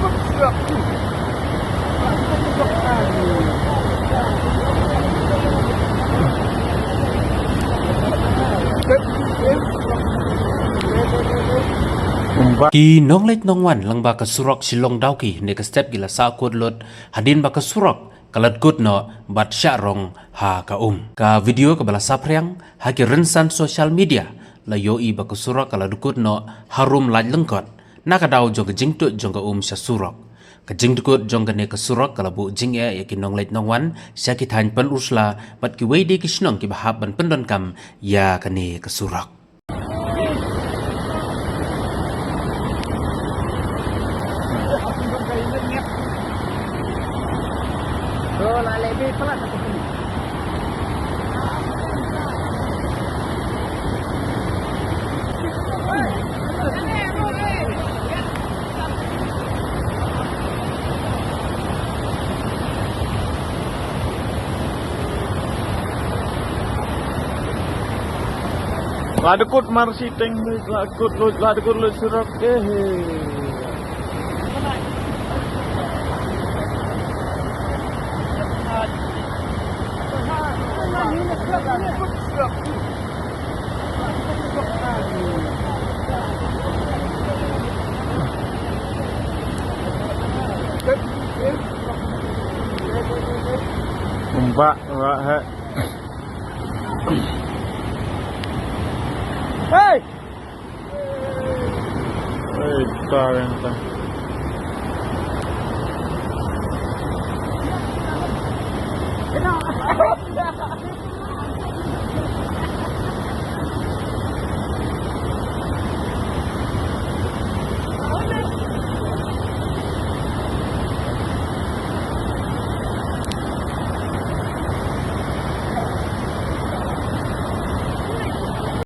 Ki nong lek nong wan lang ba ka surok silong daw ki ne ka step gila sa kod lot hadin ba ka surok kalat good no bat syarong ha ka ka video ka bala sapriang ha ki rensan social media la yo i ba ka surok kala dukut no harum laj lengkot na ka daw jong ka jingtut jong ka sya surok ka jingtut jong ka ne ka surok kala bu jing ya ki nong lek nong wan sya ki than pen usla bat ki weidi ki snong ki bahab ban pendon kam ya ka ne ka surok. Lah lebih pelan aku sini. Ladekut marsiteng ladekut lu surak Mbak he. Hey! Hey, parenta.